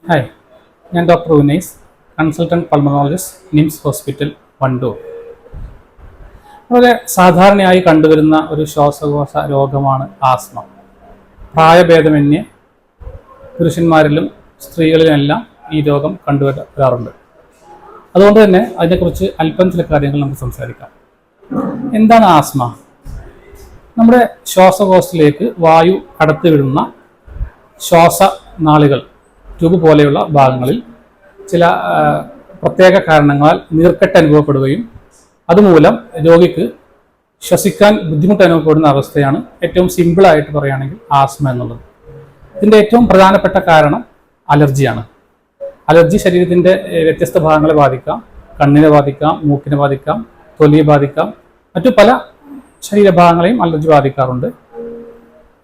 Hi, ഞാൻ doctor Unais, consultant pulmonologist, NIMS hospital, Wandoor. വളരെ സാധാരണയായി കണ്ടുവരുന്ന ഒരു ശ്വാസകോശ രോഗമാണ് ആസ്മ. പ്രായഭേദമന്യേ പുരുഷന്മാരിലും സ്ത്രീകളിലുമെല്ലാം ഈ രോഗം കണ്ടുവരാറുണ്ട്. അതുകൊണ്ട് തന്നെ അതിനെക്കുറിച്ച് അല്പം ചില കാര്യങ്ങൾ നമുക്ക് സംസാരിക്കാം. എന്താണ് ആസ്മ? നമ്മുടെ ശ്വാസകോശത്തിലേക്ക് വായു കടത്തിവിടുന്ന ശ്വാസനാളികൾ, ട്യൂബ് പോലെയുള്ള ഭാഗങ്ങളിൽ ചില പ്രത്യേക കാരണങ്ങളാൽ നീർക്കെട്ട് അനുഭവപ്പെടുകയും അതുമൂലം രോഗിക്ക് ശ്വസിക്കാൻ ബുദ്ധിമുട്ട് അനുഭവപ്പെടുന്ന അവസ്ഥയാണ് ഏറ്റവും സിമ്പിളായിട്ട് പറയുകയാണെങ്കിൽ ആസ്മ എന്നുള്ളത്. ഇതിൻ്റെ ഏറ്റവും പ്രധാനപ്പെട്ട കാരണം അലർജിയാണ്. അലർജി ശരീരത്തിൻ്റെ വ്യത്യസ്ത ഭാഗങ്ങളെ ബാധിക്കാം. കണ്ണിനെ ബാധിക്കാം, മൂക്കിനെ ബാധിക്കാം, തൊലിയെ ബാധിക്കാം, മറ്റു പല ശരീരഭാഗങ്ങളെയും അലർജി ബാധിക്കാറുണ്ട്.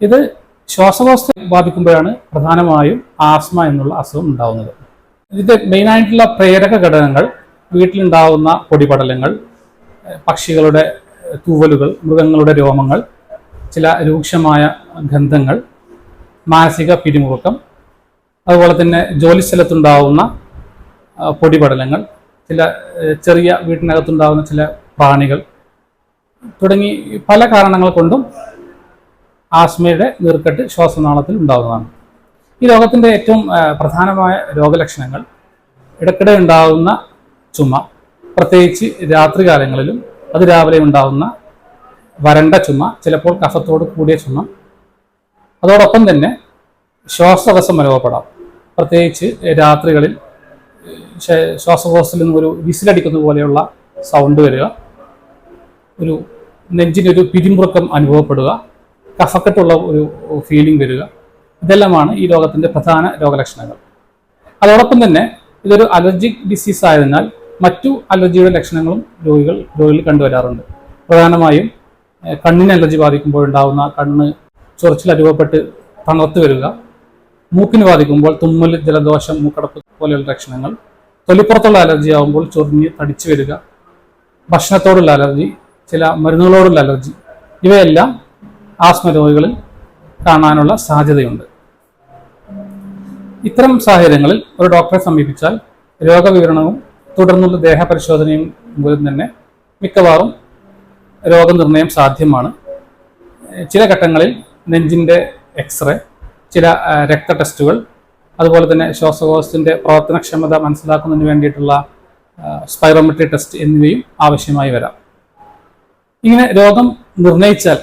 ഇത് ശ്വാസകോശത്തെ ബാധിക്കുമ്പോഴാണ് പ്രധാനമായും ആസ്മ എന്നുള്ള അസുഖം ഉണ്ടാകുന്നത്. ഇതിൻ്റെ മെയിനായിട്ടുള്ള പ്രേരക ഘടകങ്ങൾ വീട്ടിലുണ്ടാകുന്ന പൊടിപടലങ്ങൾ, പക്ഷികളുടെ തൂവലുകൾ, മൃഗങ്ങളുടെ രോമങ്ങൾ, ചില രൂക്ഷമായ ഗന്ധങ്ങൾ, മാനസിക പിരിമുറുക്കം, അതുപോലെ തന്നെ ജോലിസ്ഥലത്തുണ്ടാവുന്ന പൊടിപടലങ്ങൾ, ചില ചെറിയ വീട്ടിനകത്തുണ്ടാകുന്ന ചില പ്രാണികൾ തുടങ്ങി പല കാരണങ്ങൾ കൊണ്ടും ആസ്മയുടെ നീർക്കെട്ട് ശ്വാസനാളത്തിൽ ഉണ്ടാകുന്നതാണ്. ഈ രോഗത്തിൻ്റെ ഏറ്റവും പ്രധാനമായ രോഗലക്ഷണങ്ങൾ ഇടയ്ക്കിടെ ഉണ്ടാകുന്ന ചുമ, പ്രത്യേകിച്ച് രാത്രികാലങ്ങളിലും അതിരാവിലെ ഉണ്ടാകുന്ന വരണ്ട ചുമ, ചിലപ്പോൾ കഫത്തോട് കൂടിയ ചുമ. അതോടൊപ്പം തന്നെ ശ്വാസതടസ്സം അനുഭവപ്പെടാം. പ്രത്യേകിച്ച് രാത്രികളിൽ ശ്വാസകോശത്തിൽ നിന്ന് ഒരു വിസിലടിക്കുന്ന പോലെയുള്ള സൗണ്ട് വരിക, ഒരു നെഞ്ചിനൊരു പിരിമുറുക്കം അനുഭവപ്പെടുക, കഫക്കെട്ടുള്ള ഒരു ഫീലിംഗ് വരിക. ഇതെല്ലാമാണ് ഈ രോഗത്തിൻ്റെ പ്രധാന രോഗലക്ഷണങ്ങൾ. അതോടൊപ്പം തന്നെ ഇതൊരു അലർജിക് ഡിസീസ് ആയതിനാൽ മറ്റു അലർജിയുടെ ലക്ഷണങ്ങളും രോഗികളിൽ കണ്ടുവരാറുണ്ട്. പ്രധാനമായും കണ്ണിന് അലർജി ബാധിക്കുമ്പോഴുണ്ടാകുന്ന കണ്ണ് ചൊറിച്ചിൽ അനുഭവപ്പെട്ട് തണുത്ത് വരിക, മൂക്കിന് ബാധിക്കുമ്പോൾ തുമ്മൽ, ജലദോഷം, മൂക്കടപ്പ് പോലെയുള്ള ലക്ഷണങ്ങൾ, തൊലിപ്പുറത്തുള്ള അലർജി ആകുമ്പോൾ ചൊറിഞ്ഞ് തടിച്ചു വരിക, ഭക്ഷണത്തോടുള്ള അലർജി, ചില മരുന്നുകളോടുള്ള അലർജി, ഇവയെല്ലാം ആസ്മ രോഗികളിൽ കാണാനുള്ള സാധ്യതയുണ്ട്. ഇത്തരം സാഹചര്യങ്ങളിൽ ഒരു ഡോക്ടറെ സമീപിച്ചാൽ രോഗവിവരണവും തുടർന്നുള്ള ദേഹപരിശോധനയും മൂലം തന്നെ മിക്കവാറും രോഗനിർണയം സാധ്യമാണ്. ചില ഘട്ടങ്ങളിൽ നെഞ്ചിൻ്റെ എക്സ്റേ, ചില രക്ത ടെസ്റ്റുകൾ, അതുപോലെ തന്നെ ശ്വാസകോശത്തിൻ്റെ പ്രവർത്തനക്ഷമത മനസ്സിലാക്കുന്നതിന് വേണ്ടിയിട്ടുള്ള സ്പൈറോമെട്രി ടെസ്റ്റ് എന്നിവയും ആവശ്യമായി വരാം. ഇങ്ങനെ രോഗം നിർണയിച്ചാൽ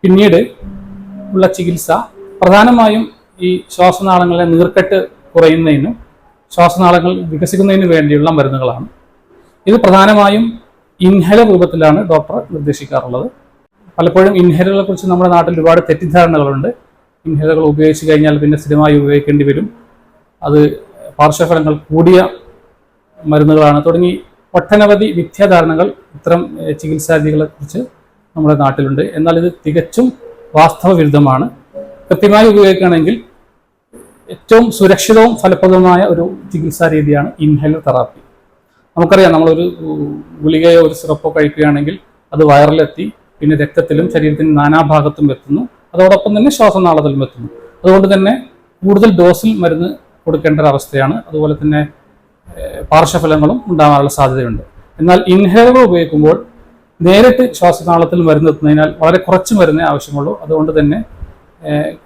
പിന്നീട് ഉള്ള ചികിത്സ പ്രധാനമായും ഈ ശ്വാസനാളങ്ങളിലെ നീർക്കെട്ട് കുറയുന്നതിനും ശ്വാസനാളങ്ങൾ വികസിക്കുന്നതിന് വേണ്ടിയുള്ള മരുന്നുകളാണ്. ഇത് പ്രധാനമായും ഇൻഹേലർ രൂപത്തിലാണ് ഡോക്ടർ നിർദ്ദേശിക്കാറുള്ളത്. പലപ്പോഴും ഇൻഹേലറുകളെ കുറിച്ച് നമ്മുടെ നാട്ടിൽ ഒരുപാട് തെറ്റിദ്ധാരണകളുണ്ട്. ഇൻഹേലറുകൾ ഉപയോഗിച്ച് കഴിഞ്ഞാൽ പിന്നെ സ്ഥിരമായി ഉപയോഗിക്കേണ്ടി വരും, അത് പാർശ്വഫലങ്ങൾ കൂടിയ മരുന്നുകളാണ് തുടങ്ങി ഒട്ടനവധി മിഥ്യാധാരണകൾ ഇത്തരം ചികിത്സാ രീതികളെ കുറിച്ച് നമ്മുടെ നാട്ടിലുണ്ട്. എന്നാൽ ഇത് തികച്ചും വാസ്തവ വിരുദ്ധമാണ്. കൃത്യമായി ഉപയോഗിക്കുകയാണെങ്കിൽ ഏറ്റവും സുരക്ഷിതവും ഫലപ്രദവുമായ ഒരു ചികിത്സാ രീതിയാണ് ഇൻഹേലർ തെറാപ്പി. നമുക്കറിയാം, നമ്മളൊരു ഗുളികയോ ഒരു സിറപ്പോ കഴിക്കുകയാണെങ്കിൽ അത് വയറിലെത്തി പിന്നെ രക്തത്തിലും ശരീരത്തിൻ്റെ നാനാഭാഗത്തും എത്തുന്നു, അതോടൊപ്പം തന്നെ ശ്വാസനാളത്തിലും എത്തുന്നു. അതുകൊണ്ട് തന്നെ കൂടുതൽ ഡോസിൽ മരുന്ന് കൊടുക്കേണ്ട ഒരവസ്ഥയാണ്. അതുപോലെ തന്നെ പാർശ്വഫലങ്ങളും ഉണ്ടാകാനുള്ള സാധ്യതയുണ്ട്. എന്നാൽ ഇൻഹേലറുകൾ ഉപയോഗിക്കുമ്പോൾ നേരിട്ട് ശ്വാസനാളത്തിൽ മരുന്നെത്തുന്നതിനാൽ വളരെ കുറച്ച് മരുന്നേ ആവശ്യമുള്ളൂ. അതുകൊണ്ട് തന്നെ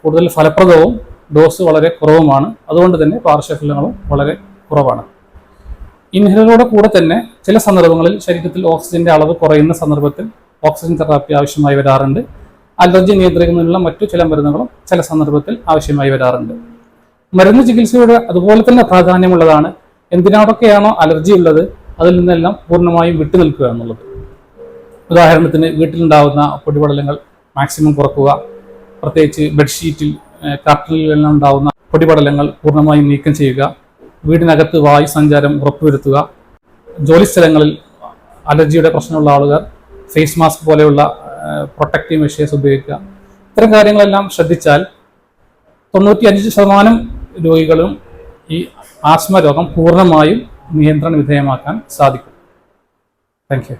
കൂടുതൽ ഫലപ്രദവും ഡോസ് വളരെ കുറവുമാണ്. അതുകൊണ്ട് തന്നെ പാർശ്വഫലങ്ങളും വളരെ കുറവാണ്. ഇൻഹേലറുടെ കൂടെ തന്നെ ചില സന്ദർഭങ്ങളിൽ ശരീരത്തിൽ ഓക്സിജന്റെ അളവ് കുറയുന്ന സന്ദർഭത്തിൽ ഓക്സിജൻ തെറാപ്പി ആവശ്യമായി വരാറുണ്ട്. അലർജി നിയന്ത്രിക്കുന്നതിനുള്ള മറ്റു ചില മരുന്നുകളും ചില സന്ദർഭത്തിൽ ആവശ്യമായി വരാറുണ്ട്. മരുന്ന് ചികിത്സയുടെ അതുപോലെ തന്നെ പ്രാധാന്യമുള്ളതാണ് എന്തിനോടൊക്കെയാണോ അലർജി ഉള്ളത് അതിൽ നിന്നെല്ലാം പൂർണ്ണമായും വിട്ടുനിൽക്കുക എന്നുള്ളത്. ഉദാഹരണത്തിന് വീട്ടിലുണ്ടാകുന്ന പൊടിപടലങ്ങൾ മാക്സിമം കുറക്കുക, പ്രത്യേകിച്ച് ബെഡ്ഷീറ്റിൽ, കർട്ടനിലെല്ലാം ഉണ്ടാകുന്ന പൊടിപടലങ്ങൾ പൂർണ്ണമായും നീക്കം ചെയ്യുക, വീടിനകത്ത് വായു സഞ്ചാരം ഉറപ്പുവരുത്തുക, ജോലിസ്ഥലങ്ങളിൽ അലർജിയുടെ പ്രശ്നമുള്ള ആളുകൾ ഫേസ് മാസ്ക് പോലെയുള്ള പ്രൊട്ടക്റ്റീവ് മെഷേഴ്സ് ഉപയോഗിക്കുക. ഇത്തരം കാര്യങ്ങളെല്ലാം ശ്രദ്ധിച്ചാൽ 95% രോഗികളും ഈ ആസ്മ രോഗം പൂർണ്ണമായും നിയന്ത്രണ വിധേയമാക്കാൻ സാധിക്കും. Thank you.